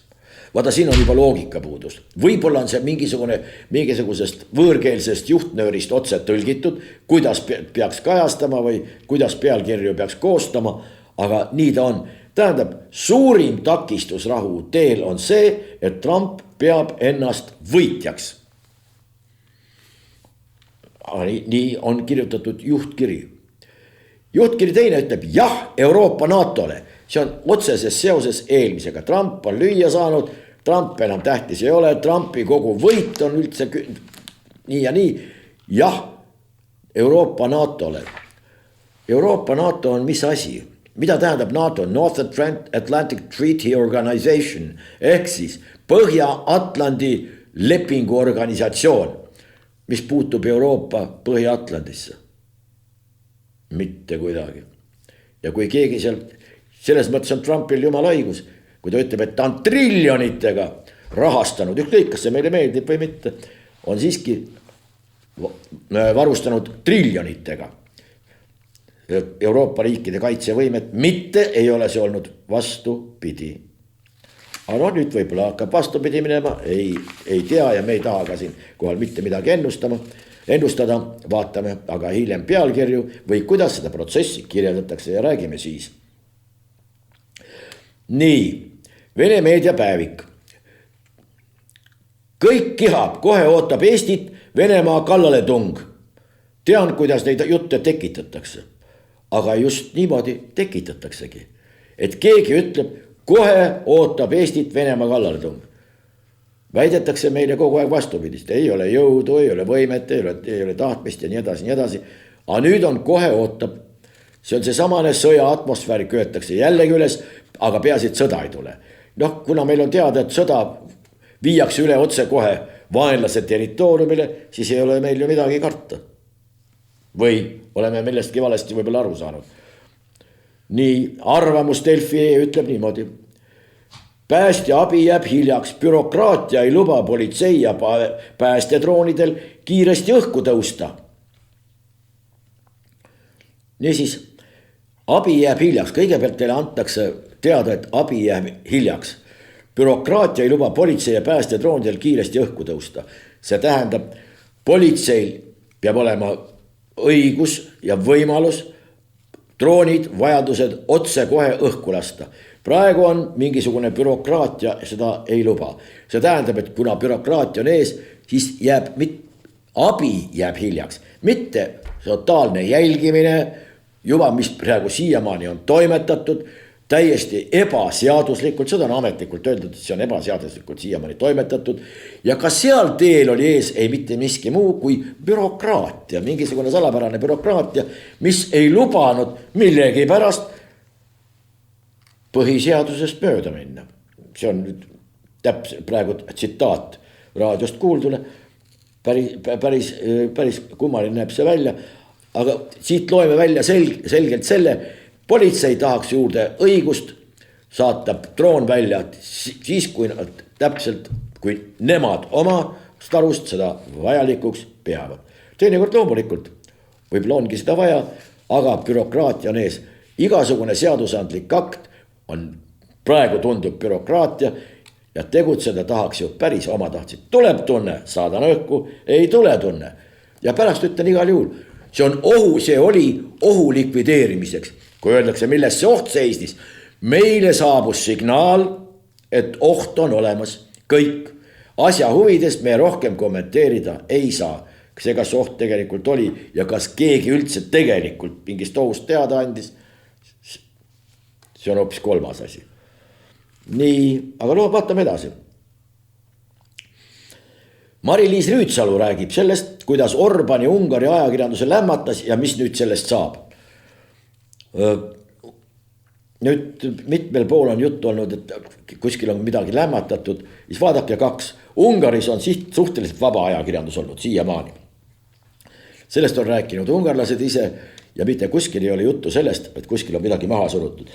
Vaata, siin on juba loogika puudus. Võib-olla on see mingisugusest võõrkeelsest juhtnöörist otse tõlgitud, kuidas peaks kajastama või kuidas pealkirju peaks koostama, aga nii ta on. Tähendab, suurim takistus rahuteel on see, et Trump peab ennast võitjaks. Aga nii on kirjutatud juhtkiri. Juhtkiri teine ütleb jah Euroopa NATO-le. See on otseses seoses eelmisega. Trump on lüüa saanud, Trump enam tähtis ei ole, Trumpi kogu võit on üldse nii ja nii. Jah Euroopa NATO-le. Euroopa NATO on mis asi? Mida tähendab NATO? North Atlantic Treaty Organization ehk siis Põhja-Atlandi lepingu organisatsioon, mis puutub Euroopa Põhja-Atlandisse. Mitte kuidagi. Ja kui keegi selles mõttes on Trumpil jumala õigus, kui ta ütleb, et ta on triljonitega rahastanud, ükskõik kas see meile meeldib või mitte, on siiski varustanud triljonitega Euroopa riikide kaitsevõimet, mitte ei ole see olnud vastupidi. Aga nüüd võib-olla hakkab vastupidi minema, ei tea ja me ei taha ka siin kohal mitte midagi ennustada, vaatame aga hiljem pealkirju või kuidas seda protsessi kirjeldatakse ja räägime siis. Nii, Vene meediapäevik. Kõik kihab, kohe ootab Eestit Venemaa kallaletung. Tean, kuidas neid jutte tekitatakse, aga just niimoodi tekitataksegi, et keegi ütleb, kohe ootab Eestit Venemaa kallaletung. Väidetakse meile kogu aeg vastupidist, ei ole jõudu, ei ole võimet, ei ole tahtmist ja nii edasi. Aga nüüd on kohe ootab, see on see samane sõja atmosfääri köetakse jällegi üles, aga peaasi, et sõda ei tule. Kuna meil on teada, et sõda viiakse üle otse kohe vaenlase territooriumile, siis ei ole meil ju midagi karta. Või oleme millestki valesti võib-olla aru saanud. Nii, arvamus Delfi ütleb niimoodi. Päästja abi jääb hiljaks, bürokraatia ei luba politsei ja päästedroonidel kiiresti õhku tõusta. niisiis, abi jääb hiljaks, kõigepealt teile antakse teada, et abi jääb hiljaks. Bürokraatia ei luba politsei ja päästedroonidel kiiresti õhku tõusta. See tähendab, politseil peab olema õigus ja võimalus droonid, vajadused otse kohe õhku lasta. Praegu on mingisugune bürokraatia, seda ei luba. See tähendab, et kuna bürokraatia on ees, siis abi jääb hiljaks. Mitte totaalne jälgimine, juba mis praegu siiamaani on toimetatud, täiesti ebaseaduslikult, seda on ametlikult öeldud, et see on ebaseaduslikult siiamaani toimetatud. Ja ka seal teel oli ees ei mitte miski muu kui bürokraatia, mingisugune salapärane bürokraatia, mis ei lubanud millegi pärast põhiseadusest mööda minna. See on nüüd täpselt praegu tsitaat raadiost kuuldune, päris kummaline näeb see välja, aga siit loeme välja selgelt selle, politsei tahaks juurde õigust saata droon välja siis, kui nad täpselt, kui nemad omast arust seda vajalikuks peavad. Teinekord loomulikult, võib-olla ongi seda vaja, aga bürokraatia on ees. Igasugune seadusandlik akt on, praegu tundub bürokraatia ja tegutseda tahaks ju päris omatahtsid. Tuleb tunne, saadan õhku, ei tule tunne. Ja pärast ütlen igal juhul, see oli ohu likvideerimiseks. Kui öeldakse, milles see oht seisnis, meile saabus signaal, et oht on olemas. Kõik asja huvidest me rohkem kommenteerida ei saa. See, kas oht tegelikult oli ja kas keegi üldse tegelikult mingist ohust teada andis, see on hoopis kolmas asi. Nii, aga vaatame edasi. Mari-Liis Rüütsalu räägib sellest, kuidas Orbani Ungari ajakirjanduse lämmatas ja mis nüüd sellest saab. Nüüd mitmel pool on juttu olnud, et kuskil on midagi lämmatatud, siis vaadake 2. Ungaris on suhteliselt vaba ajakirjandus olnud siiamaani. Sellest on rääkinud ungarlased ise ja mitte kuskil ei ole juttu sellest, et kuskil on midagi maha surutud.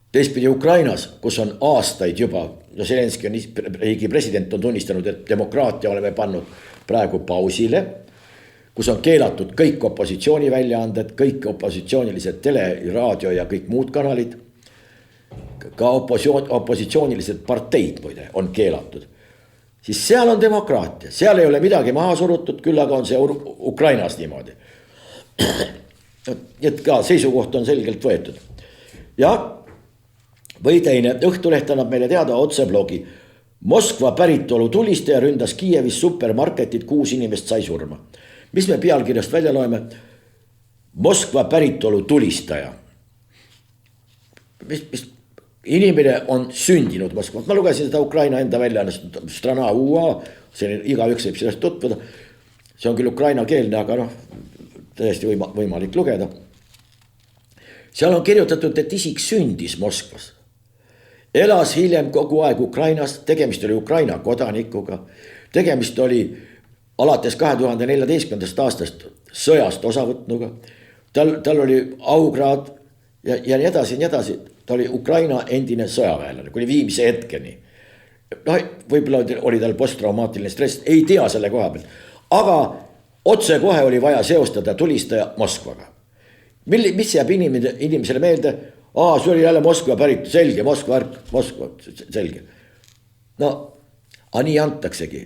Teistpidi Ukrainas, kus on aastaid juba, ja Zelenski on riigi president on tunnistanud, et demokraatia oleme pannud praegu pausile, kus on keelatud kõik opositsiooni väljaanded, kõik opositsioonilised tele, raadio ja kõik muud kanalid. Ka opositsioonilised parteid muide on keelatud. Siis seal on demokraatia, seal ei ole midagi maha surutud, küll aga on see Ukrainas niimoodi. Et ka seisukoht on selgelt võetud. Ja või teine, Õhtuleht annab meile teada otseblogi. Moskva päritolu tulistaja ründas Kiievis supermarketit, 6 inimest sai surma. Mis me pealkirjast välja loeme? Moskva päritolu tulistaja. Mis inimene on sündinud Moskva. Ma lugesin seda Ukraina enda väljaannest Strana UA, see igaüks võib sellest tutvuda. See on küll ukraina keelne, aga täiesti võimalik lugeda. Seal on kirjutatud, et isik sündis Moskvas. Elas hiljem kogu aeg Ukrainas, tegemist oli Ukraina kodanikuga. Tegemist oli alates 2014. aastast sõjast osavõtnuga. Tal oli aukraad ja nii edasi. Ta oli Ukraina endine sõjaväelane, kuni viimse hetkeni. Võib-olla oli tal posttraumaatiline stress, ei tea selle koha pealt. Aga otse kohe oli vaja seostada tulistaja Moskvaga. Mis jääb inimesele meelde? See oli jälle Moskva pärit, selge, Moskva, selge. No, nii antaksegi.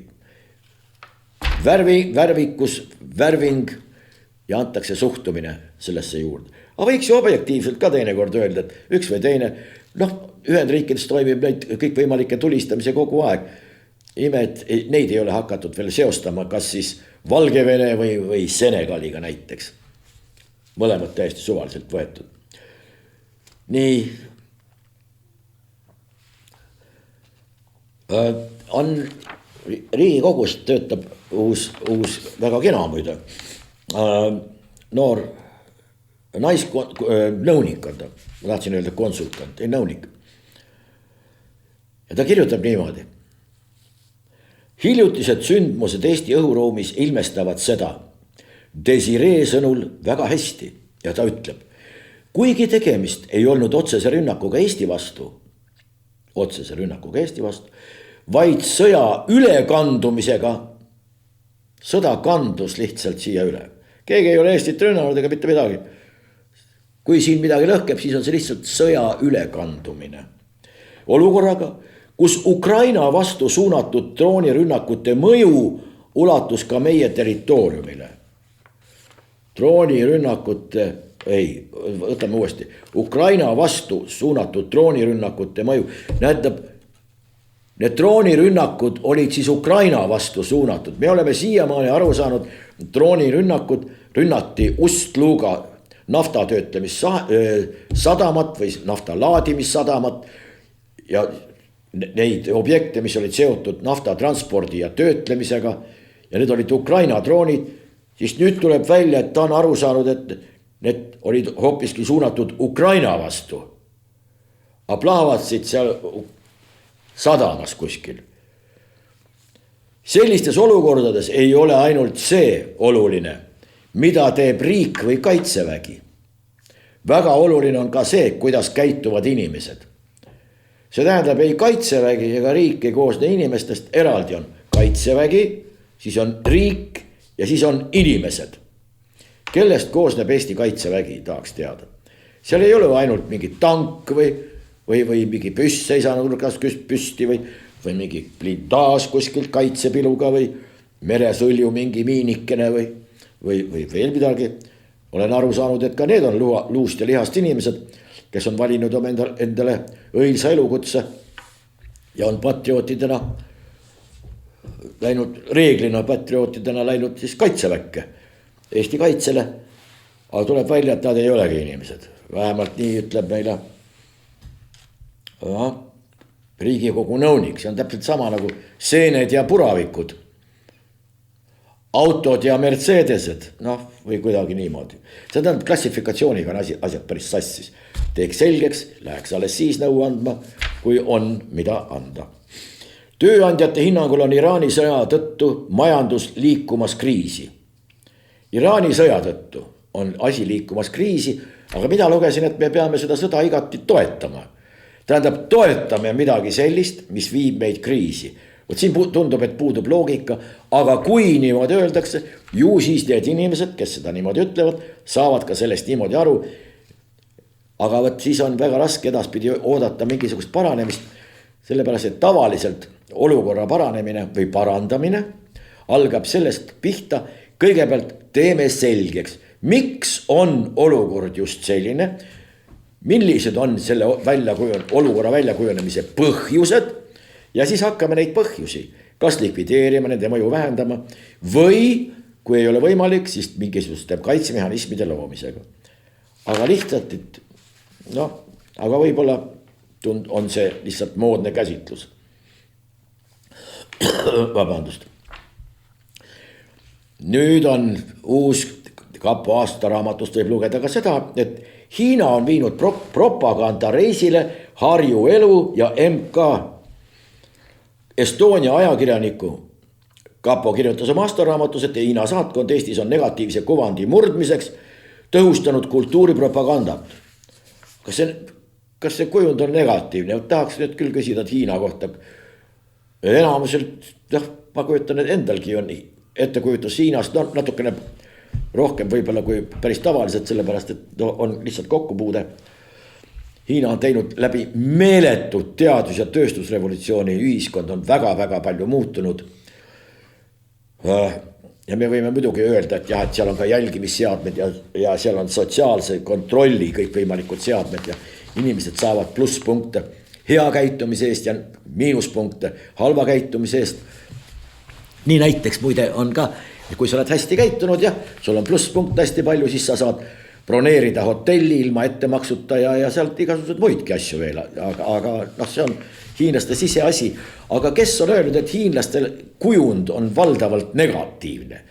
Värvikus, värving ja antakse suhtumine sellesse juurde. Aga võiks ju objektiivselt ka teinekord öelda, et üks või teine, Ühendriikides toimib neid kõikvõimalikke tulistamise kogu aeg. Imed, neid ei ole hakatud veel seostama, kas siis Valgevene või Senegaliga näiteks. Mõlemad täiesti suvaliselt võetud. Nii. On Riigikogus töötab uus väga kena muide. Noor naisnõunik on ta. Ma tahtsin öelda konsultant, ei nõunik. Ja ta kirjutab niimoodi. Hiljutised sündmused Eesti õhuruumis ilmestavad seda. Desiree sõnul väga hästi ja ta ütleb. Kuigi tegemist ei olnud otsese rünnakuga Eesti vastu, vaid sõja ülekandumisega, sõda kandus lihtsalt siia üle. keegi ei ole Eestit rünnanud ega mitte midagi. Kui siin midagi lõhkeb, siis on see lihtsalt sõja ülekandumine. Olukorraga, kus Ukraina vastu suunatud droonirünnakute mõju ulatus ka meie territooriumile. Droonirünnakute, võtame uuesti, Ukraina vastu suunatud droonirünnakute mõju. Näitab, need droonirünnakud olid siis Ukraina vastu suunatud. Me oleme siiamaani aru saanud, droonirünnakud rünnati Ust-Luga naftatöötlemissadamat või nafta laadimissadamat ja neid objekte, mis olid seotud naftatranspordi ja töötlemisega ja need olid Ukraina droonid, siis nüüd tuleb välja, et ta on aru saanud, et need olid hoopiski suunatud Ukraina vastu. Aga plahvatsid seal sadamas kuskil. Sellistes olukordades ei ole ainult see oluline, mida teeb riik või kaitsevägi. Väga oluline on ka see, kuidas käituvad inimesed. See tähendab, ei kaitsevägi ega riik ei koosne inimestest, eraldi on kaitsevägi, siis on riik ja siis on inimesed. Kellest koosneb Eesti kaitsevägi, tahaks teada. Seal ei ole ainult mingi tank või mingi püss seisanud nurgas püsti või mingi blindaaž kuskilt kaitsepiluga või meresõlju mingi miinikene või veel midagi. Olen aru saanud, et ka need on luust ja lihast inimesed, kes on valinud endale õilsa elukutse ja on patriootidena läinud, reeglina patriootidena läinud siis kaitseväkke, Eesti kaitsele. Aga tuleb välja, et nad ei olegi inimesed. Vähemalt nii ütleb meile Riigikogu nõunik. See on täpselt sama nagu seened ja puravikud. Autod ja Mercedesed, või kuidagi niimoodi. See tähendab, klassifikatsiooniga on asjad päris sassis. Teeks selgeks, läheks alles siis nõu andma, kui on mida anda. Tööandjate hinnangul on Iraani sõja tõttu majandus liikumas kriisi. Iraani sõja tõttu on asi liikumas kriisi, aga mina lugesin, et me peame seda sõda igati toetama. Tähendab, toetame midagi sellist, mis viib meid kriisi. Võt siin tundub, et puudub loogika, aga kui niimoodi öeldakse, ju siis need inimesed, kes seda niimoodi ütlevad, saavad ka sellest niimoodi aru. Aga võt siis on väga raske edaspidi oodata mingisugust paranemist, sellepärast, et tavaliselt olukorra paranemine või parandamine algab sellest pihta, kõigepealt teeme selgeks, miks on olukord just selline, millised on selle olukorra väljakujunemise põhjused ja siis hakkame neid põhjusi, kas likvideerima, nende mõju vähendama või kui ei ole võimalik, siis mingisuguste kaitsemehhanismide loomisega. Aga lihtsalt, et aga võib-olla on see lihtsalt moodne käsitlus. Vabandust. Nüüd on uus Kapo aastaraamatust võib lugeda ka seda, et Hiina on viinud propagandareisile Harju Elu ja MK Estonia ajakirjaniku. Kapo kirjutas oma aastaraamatus, et Hiina saatkond Eestis on negatiivse kuvandi murdmiseks tõhustanud kultuuripropagandat. Kas see kujund on negatiivne? Tahaks nüüd küll küsida Hiina kohta. Enamuselt, ma kujutan, et endalgi on ettekujutus Hiinast natukene rohkem võib-olla kui päris tavaliselt, sellepärast, et on lihtsalt kokkupuude. Hiina on teinud läbi meeletut teadus- ja tööstusrevolutsiooni, ühiskond on väga-väga palju muutunud. Ja me võime muidugi öelda, et jah, et seal on ka jälgimisseadmed ja seal on sotsiaalse kontrolli kõikvõimalikud seadmed ja inimesed saavad plusspunkte hea käitumise eest ja miinuspunkte halva käitumise eest. Nii näiteks muide on ka, kui sa oled hästi käitunud ja sul on plusspunkt hästi palju, siis sa saad broneerida hotelli ilma ettemaksuta ja sealt igasugused muidki asju veel. Aga see on hiinlaste siseasi. Aga kes on öelnud, et hiinlastel kujund on valdavalt negatiivne?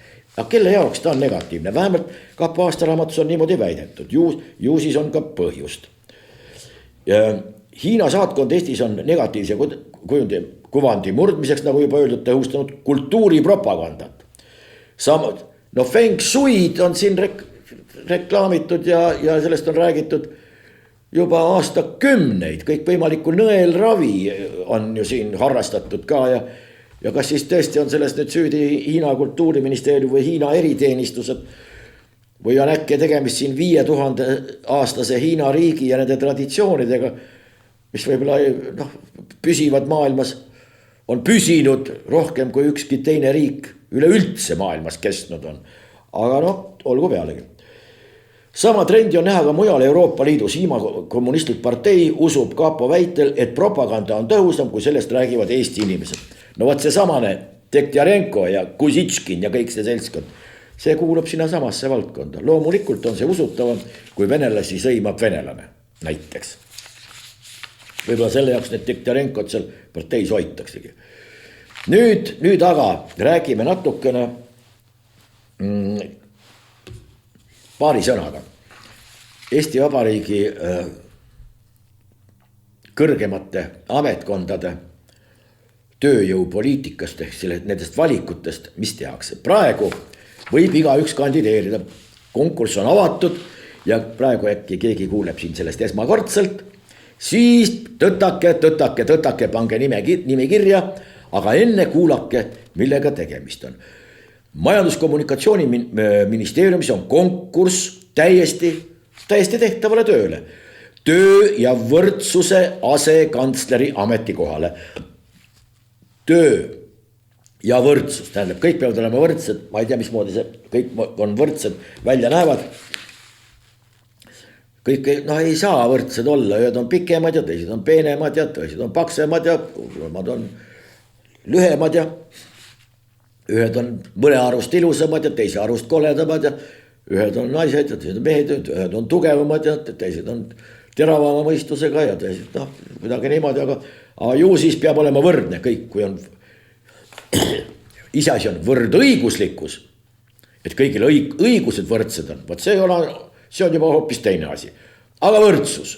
Kelle jaoks ta on negatiivne? Vähemalt Kapo aastaraamatus on niimoodi väidetud. Ju siis on ka põhjust. Hiina saatkond Eestis on negatiivse kuvandi murdmiseks, nagu juba öeldud, tõhustanud kultuuripropagandat. Feng Shui'd on siin reklaamitud ja sellest on räägitud juba aastakümneid. Kõik võimalikku nõelravi on ju siin harrastatud ka ja kas siis tõesti on sellest nüüd süüdi Hiina kultuuriministeerium või Hiina eriteenistused? või on äkki tegemist siin 5000 aastase Hiina riigi ja nende traditsioonidega, mis võib-olla püsivad maailmas, on püsinud rohkem kui ükski teine riik üleüldse maailmas kestnud on. Aga olgu pealegi. Sama trendi on näha ka mujal Euroopa Liidus. Hiina kommunistlik partei usub Kapo väitel, et propaganda on tõhusam, kui sellest räägivad Eesti inimesed. Võt see samane Dektiarenko ja Kusitškin ja kõik see seltskond, see kuulub sinna samasse valdkonda. Loomulikult on see usutavam, kui venelasi sõimab venelane näiteks. Võib-olla selle jaoks need Dektiarenkod seal parteis hoitaksegi. Nüüd aga räägime natukene paari sõnaga Eesti Vabariigi kõrgemate ametkondade tööjõupoliitikast ehk nendest valikutest, mis tehakse. Praegu võib igaüks kandideerida, konkurss on avatud ja praegu äkki keegi kuuleb siin sellest esmakordselt, siis tõtake, pange nimi kirja, aga enne kuulake, millega tegemist on. Majandus-kommunikatsiooniministeeriumis on konkurss täiesti tehtavale tööle. Töö ja võrdsuse asekantsleri ametikohale. Töö ja võrdsus, tähendab, kõik peavad olema võrdsed, ma ei tea, mismoodi see kõik on võrdsed välja näevad. Kõik ei saa võrdsed olla, ühed on pikemad ja teised on peenemad ja teised on paksemad ja omad on lühemad ja ühed on mõne arust ilusamad ja teise arust koledamad ja ühed on naised ja teised on mehed, ühed on tugevamad ja teised on teravama mõistusega ja teised midagi niimoodi, aga ju siis peab olema võrdne kõik, kui on iseasi on võrdõiguslikkus, et kõigil õigused võrdsed on, võt see on juba hoopis teine asi, aga võrdsus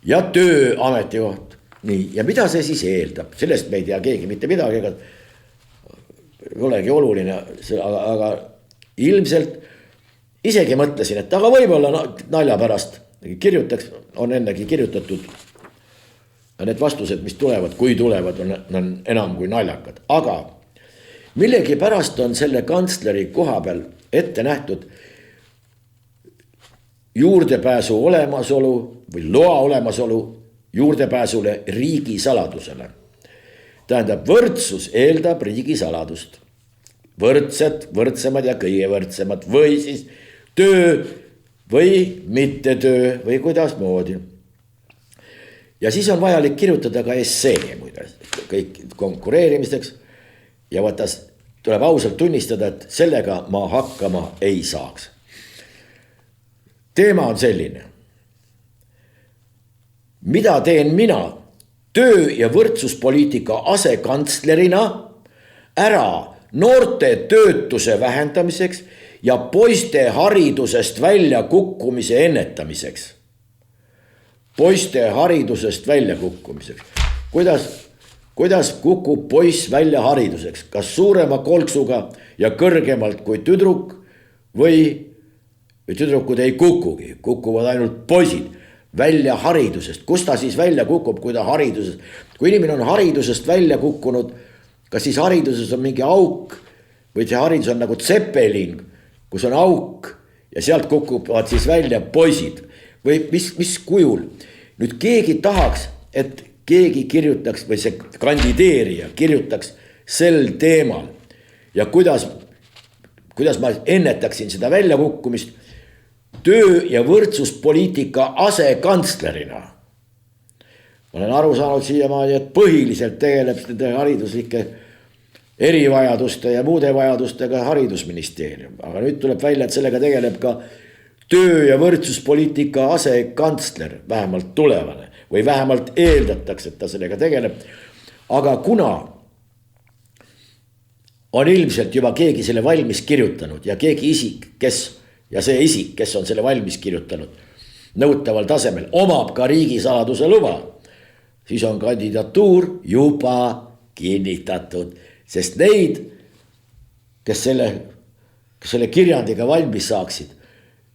ja tööametikoht, nii, ja mida see siis eeldab, sellest me ei tea keegi mitte midagi, ega ei olegi oluline, aga ilmselt isegi mõtlesin, et aga võib-olla nalja pärast kirjutaks, on ennegi kirjutatud need vastused, mis tulevad, kui tulevad, on enam kui naljakad, aga millegi pärast on selle kantsleri koha peal ette nähtud juurdepääsu olemasolu või loa olemasolu juurdepääsule riigisaladusele. Tähendab, võrdsus eeldab riigisaladust. Võrdsed, võrdsemad ja kõige võrdsemad või siis töö või mitte töö või kuidas moodi. Ja siis on vajalik kirjutada ka essee muide, kõik konkureerimisteks ja võtas tuleb ausalt tunnistada, et sellega ma hakkama ei saaks. Teema on selline. Mida teen mina töö- ja võrdsuspoliitika asekantslerina ära noorte töötuse vähendamiseks ja poiste haridusest välja kukkumise ennetamiseks? Poiste haridusest välja kukkumiseks. Kuidas kukub poiss välja hariduseks? Kas suurema kolksuga ja kõrgemalt kui tüdruk või tüdrukud ei kukugi, kukuvad ainult poisid välja haridusest. Kus ta siis välja kukub, kui ta haridusest? Kui inimene on haridusest välja kukkunud, kas siis hariduses on mingi auk või see haridus on nagu tsepelin, kus on auk ja sealt kukuvad siis välja poisid või mis kujul? Nüüd keegi tahaks, et keegi kirjutaks või see kandideerija kirjutaks sel teemal ja kuidas ma ennetaksin seda väljakukkumist töö- ja võrdsuspoliitika asekantslerina. Ma olen aru saanud siiamaani, et põhiliselt tegeleb nende hariduslike erivajaduste ja muude vajadustega haridusministeerium. Aga nüüd tuleb välja, et sellega tegeleb ka töö- ja võrdsuspoliitika asekantsler, vähemalt tulevane või vähemalt eeldatakse, et ta sellega tegeleb. Aga kuna on ilmselt juba keegi selle valmis kirjutanud ja keegi isik, see isik, kes on selle valmis kirjutanud nõutaval tasemel, omab ka riigisaladuse luba, siis on kandidatuur juba kinnitatud, sest neid, kes selle kirjandiga valmis saaksid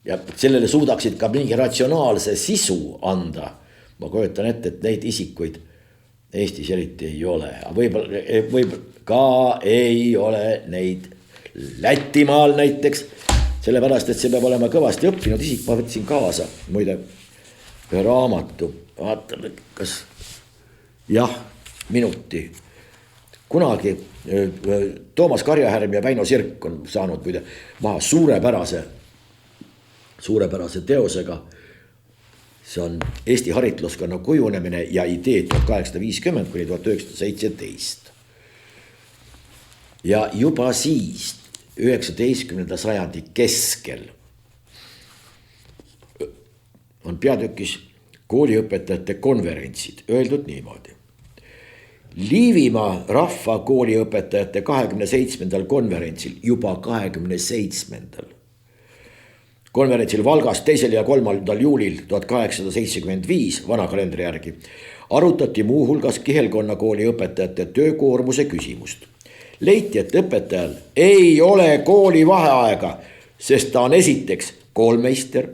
ja sellele suudaksid ka mingi ratsionaalse sisu anda, ma kujutan ette, et neid isikuid Eestis eriti ei ole, võib ka ei ole neid Lätimaal näiteks, sellepärast, et see peab olema kõvasti õppinud isik. Ma võtsin kaasa muide ühe raamatu, vaatame, kas jah, minuti. Kunagi Toomas Karjahärm ja Väino Sirk on saanud muide maha suurepärase teosega. See on Eesti haritluskonna kujunemine ja ideed 1850 kuni 1917. Ja juba siis 19. sajandi keskel on peatükis kooliõpetajate konverentsid öeldud niimoodi. Liivimaa rahvakooliõpetajate 27. konverentsil, juba 27. konverentsil Valgas 2. ja 3. juulil 1875 vana kalendri järgi arutati muuhulgas Kihelkonna kooli õpetajate töökoormuse küsimust. Leiti, et õpetajal ei ole kooli vaheaega, sest ta on esiteks koolmeister,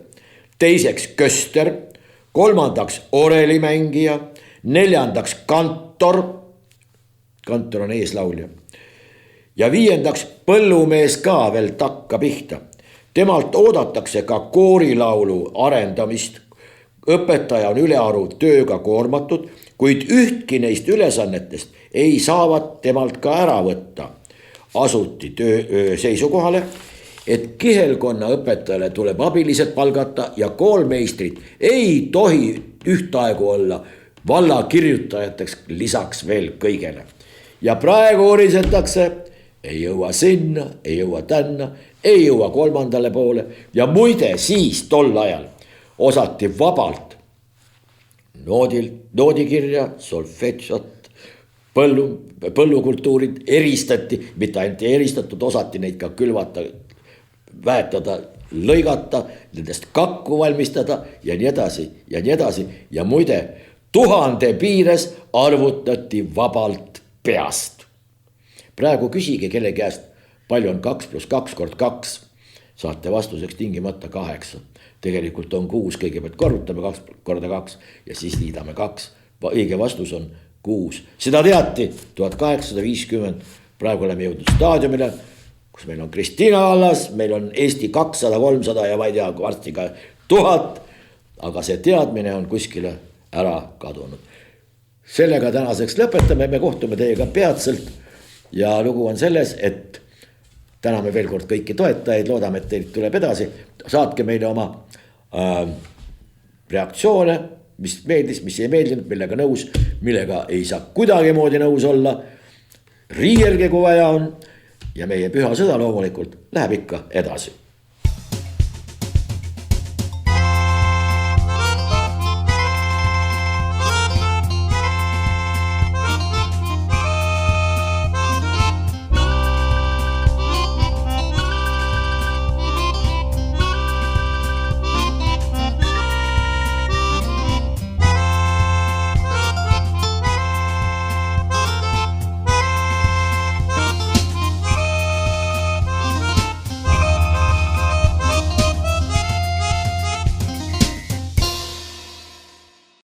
teiseks köster, kolmandaks orelimängija, neljandaks kantor on eeslaulja ja viiendaks põllumees ka veel takka pihta. Temalt oodatakse ka koorilaulu arendamist. Õpetaja on ülearu tööga koormatud, kuid ühtki neist ülesannetest ei saavat temalt ka ära võtta. Asuti seisukohale, et Kihelkonna õpetajale tuleb abilised palgata ja koolmeistrid ei tohi ühtaegu olla valla kirjutajateks lisaks veel kõigele. Ja praegu urisetakse, ei jõua sinna, ei jõua tänna, ei jõua kolmandale poole ja muide siis tol ajal osati vabalt noodikirja, solfedžot, põllukultuurid eristati, mitte ainult ei eristatud, osati neid ka külvata, väetada, lõigata, nendest kakku valmistada ja nii edasi ja nii edasi. Ja muide 1000 piires arvutati vabalt peast. Praegu küsige kelle käest, palju on 2 + 2 × 2. Saate vastuseks tingimata 8. Tegelikult on 6, kõigepealt korrutame 2 × 2 ja siis liidame 2. Õige vastus on 6. Seda teati 1850. Praegu oleme jõudnud staadiumile, kus meil on Kristiina vallas, meil on Eesti 200, 300 ja ma ei tea, varsti ka 1000. Aga see teadmine on kuskile ära kadunud. Sellega tänaseks lõpetame, me kohtume teiega peatselt ja lugu on selles, et täname veel kord kõiki toetajaid, loodame, et teilt tuleb edasi. Saatke meile oma reaktsioone, mis meeldis, mis ei meeldinud, millega nõus, millega ei saa kuidagi moodi nõus olla. Riielge, kui vaja on ja meie püha sõda loomulikult läheb ikka edasi.